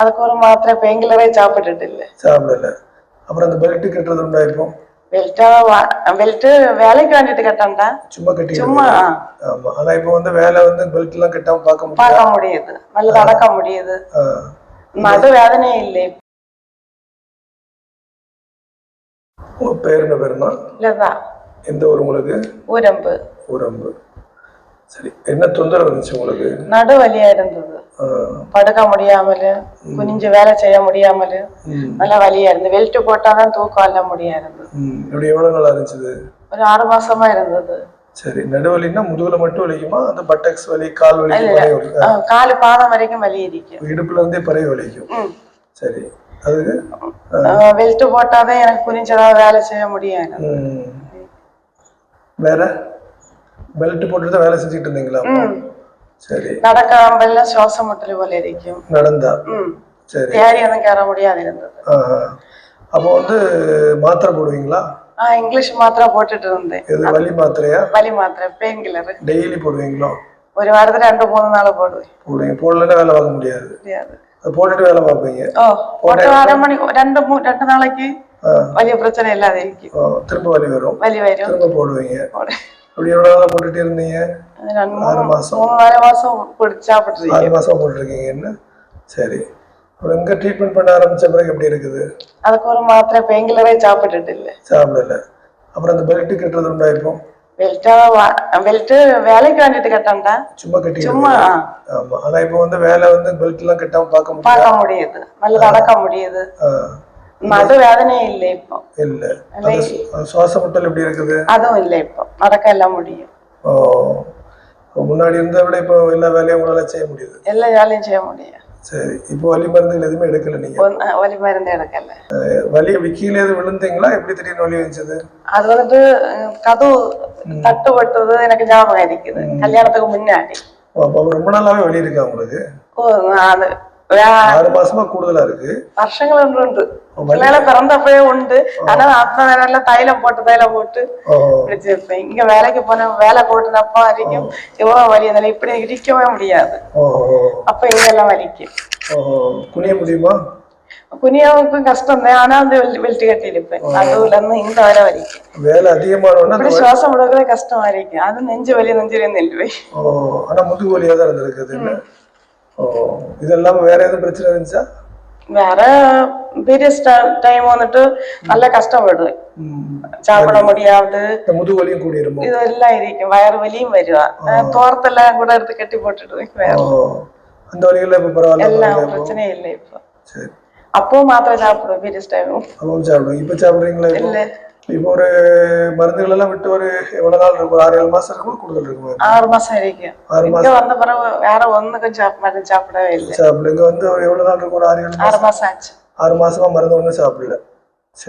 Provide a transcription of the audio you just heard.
அதுக்கு ஒரு மாத்திரை பெயின் கில்லரே சாப்பிட்டுட்டு இல்லை. சாப்பிடல. அப்புறம் அந்த பெல்ட் கட்டுறது உண்டா இப்போ? பெல்ட் வேலைக்கு வேண்டிட்டு கட்டண்டா, சும்மா கட்டி சும்மா. ஆமா. ஆனா இப்போ வந்து வேலை வந்து பெல்ட் எல்லாம் கட்டாம பார்க்க முடியுது, நல்லா நடக்க முடியுது, நடு வேதனையே இல்லை. பேர் என்ன பேருனா? இல்லதா. எந்த ஊர் உங்களுக்கு? ஊரம்பு. ஊரம்பு. சரி, என்ன தொந்தரவு இருந்துச்சு உங்களுக்கு? நடு வலியா இருந்தது, படுக்க முடியாமலு, குனிஞ்சு வேலை செய்ய முடியாமலு, நல்லா வலியா இருந்து. பெல்ட் போட்டாதான் தூக்கம் அல்ல முடியாது. இப்படி எவ்வளவு நாளா இருந்துச்சு? ஒரு 6 மாசமா இருந்தது. சரி, நடுவலின்னா முதுகுல மட்டும் வலிக்குமா? அந்த பட்டக்ஸ் வலி, கால் வலி? கால் பாதம் வரைக்கும் வலி இருக்கும். இடுப்புல இருந்தே பறை வலிக்கும். சரி, அதுக்கு பெல்ட் போட்டாதான் எனக்கு குனிஞ்சதான் வேலை செய்ய முடியாது. வேற பெல்ட் போட்டு தான் வேலை செஞ்சுட்டு இருந்தீங்களா? சரி. நடக்காம சுவாசம் முட்டல் போல இருக்கும். நடந்தா? சரி. ஏறி வந்து கேற முடியாது இருந்தது. அப்போ வந்து மாத்திரை போடுவீங்களா? இங்கிலீஷ் மாத்திரை போட்டுட்டு இருந்தேன். இது வலி மாத்திரையா? வலி மாத்திரை, பெயின் கில்லர். டெய்லி போடுவீங்களோ? ஒரு வாரத்துல 2-3 நாள் போடுவேன். போடுவீங்க. போடலன்னா வேலை பார்க்க முடியாது. அது போட்டுட்டு வேலை பார்ப்பீங்க. போட்டு 1/2 மணி 2 நாளைக்கு வலி பிரச்சனை இல்லாத இருக்கு. திரும்ப வலி வரும். வலி வரும். திரும்ப போடுவீங்க. அப்படி எவ்வளவு நாளா போட்டுட்டே இருந்தீங்க? 6 மாசம். 3 மாசம் சாப்பிட்டு 6 மாசம் போட்டுருக்கீங்க. என்ன? சரி. அப்புறம் எங்க ட்ரீட்மெண்ட் பண்ண ஆரம்பிச்ச பிறகு எப்படி இருக்குது? அதுக்கு ஒரு மாத்திரை பெயின் கில்லரே சாப்பிட்டுட்டு இல்லை. சாப்பிடல. அப்புறம் அந்த பெல்ட் கட்டுறது உண்டா இப்போ? பெல்ட் வேலைக்கு வேண்டிட்டு கட்டண்டா, சும்மா கட்டி. சும்மா. ஆமா. ஆனா இப்போ வந்து வேலை வந்து பெல்ட் எல்லாம் கட்டாம பார்க்க முடியுது, நல்லா நடக்க முடியுது, நடு வேதனையே இல்லை இப்போ. இல்ல. சுவாச முட்டல் எப்படி இருக்குது? அதுவும் இல்லை, இப்போ நடக்க எல்லாம் முடியும். முன்னாடி இருந்த விட இப்போ எல்லா வேலையும் உங்களால செய்ய முடியுது? எல்லா வேலையும் செய்ய முடியும். சரி. இப்போ வலி மருந்துகள் எதுவுமே எடுக்கல நீங்க? வலி மருந்து எடுக்கல. வலி அப்படி கீழே எது விழுந்தீங்களா? எப்படி திடீர்னு வலி வந்துச்சது? அது வந்து கதவு தட்டுப்பட்டது எனக்கு ஞாபகம் இருக்குது, கல்யாணத்துக்கு முன்னாடி. அப்போ ரொம்ப நாளாவே வலி இருக்கா உங்களுக்கு? 6 மாசமா கூடுதலா இருக்கு. வருஷங்கள் உண்டு, பிறந்தப்பவே உண்டு. ஆனா அப்ப நல்ல தைலம் போட்டு பிடிச்சிருப்பேன். இங்க வேலைக்கு போன வேலை போட்டுனப்ப வரைக்கும் எவ்வளவு வலி இருந்தாலும் இப்படி இடிக்கவே முடியாது. அப்ப இங்க எல்லாம் வலிக்கும். குனிய முடியுமா? குனியாவுக்கும் கஷ்டம் தான். ஆனா வந்து பெல்ட் கட்டி இருப்பேன். நடுவுல இருந்து இந்த வரை வலிக்கும். வேலை அதிகமான சுவாசம் விடவே கஷ்டமா இருக்கு. அது நெஞ்சு வலி, நெஞ்சில நில்லுவேன். ஆனா முதுகு வலியா தான் இருந்திருக்குது. இதெல்லாம் வேற எதுவும் பிரச்சனை இருந்துச்சா? வேற பீரியட்ஸ் டைம் வந்துட்டு நல்ல கஷ்டப்படுவேன், சாப்பிட முடியாது, முதுகு வலியும் கூடிரும். இதெல்லாம் இருக்கும், வயிறு வலியும் வருவா. தோரத்தெல்லாம் கூட எடுத்து கட்டி போட்டுடுவேன். வேற அந்த வலிகள் இப்ப பரவாயில்ல, எல்லாம் பிரச்சனையே இல்லை இப்போ. அப்பவும் மாத்திரை சாப்பிடுவேன் பீரியட்ஸ் டைமும். அப்பவும் சாப்பிடுவேன். இப்ப சாப்பிடுறீங்களா? இல்ல. இப்போ ஒரு மருந்துகள் எல்லாம் விட்டு ஒரு எவ்வளவு நாள் இருக்கும்? 6-7 மாசம் இருக்கும், கூடுதல் இருக்கும்? 6 மாசம் வரைக்கும். இங்க வந்த பிறகு வேற ஒண்ணுக்கும் சாப்பிடவே இல்லை. சாப்பிடுங்க. வந்து எவ்வளவு நாள் இருக்கும்? 6-7 மாசம் ஆச்சு. 6 மாசமா மருந்து ஒண்ணும் சாப்பிடல.